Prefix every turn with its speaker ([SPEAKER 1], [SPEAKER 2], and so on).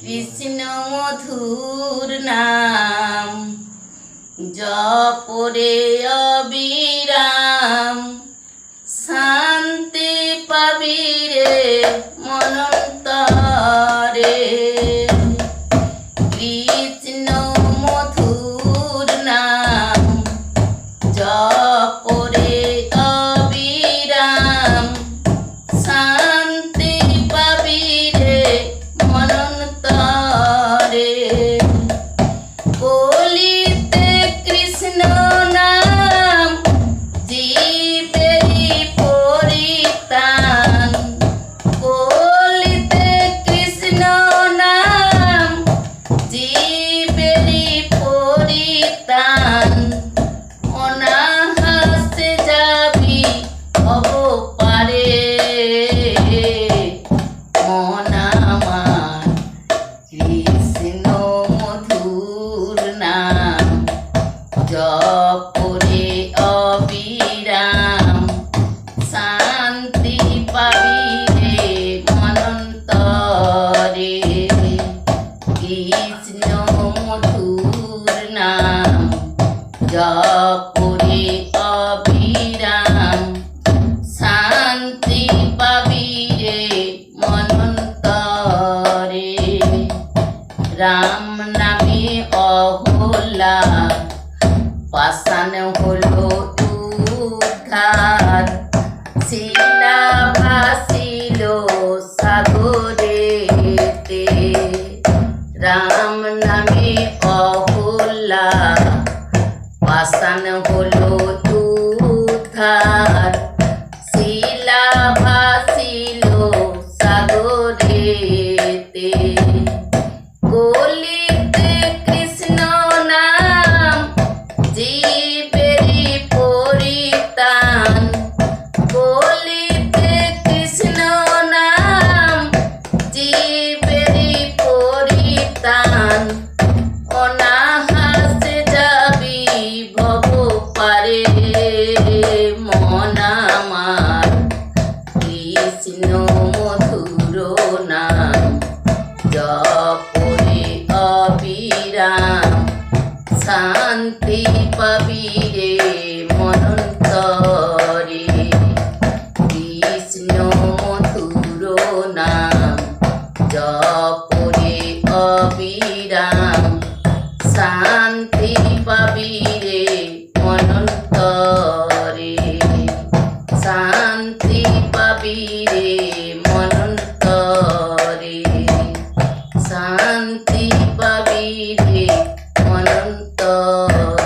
[SPEAKER 1] কৃষ্ণ মধুর নাম জপরে অবিরাম, শান্তি পাবি রে মনন্তরে। কৃষ্ণ মধুর নাম জপরে অবিরাম, শান্তি পাবি রে মনন্তরে। বলিতে কৃষ্ণ নাম জীবেরি পরিত্রাণ, বলিতে কৃষ্ণ নাম জীবেরি পরিত্রাণ। অনাহাসে যাবি ভব পারে মন আমার। কৃষ্ণ মধুর নাম জপরে অবিরাম, শান্তি পাবি রে মনন্তরে। কৃষ্ণ মধুর নাম জপরে অবিরাম, শান্তি পাবি রে মনন্তরে। রাম নামে অহল্যা পাষাণ হলো উদ্ধার, শিলা ভাসিল সাগরেতে। রাম নামে অহল্যা পাষাণ হলো উদ্ধার, শিলা ভাসিল সাগরেতে। বলিতে কৃষ্ণ নাম জীবেরি পরিত্রাণ, বলিতে কৃষ্ণ নাম জীবেরি পরিত্রাণ। অনাহাসে যাবি ভব পারে মন আমার। কৃষ্ণ মধুর নাম জপরে অবিরাম, শান্তি পাবি রে মনন্তরে। কৃষ্ণ মধুর নাম জপরে অবিরাম, শান্তি পাবি রে মনন্তরে। শান্তি পাবি রে মনন্তরে, শান্তি পাবি রে মনন্তরে।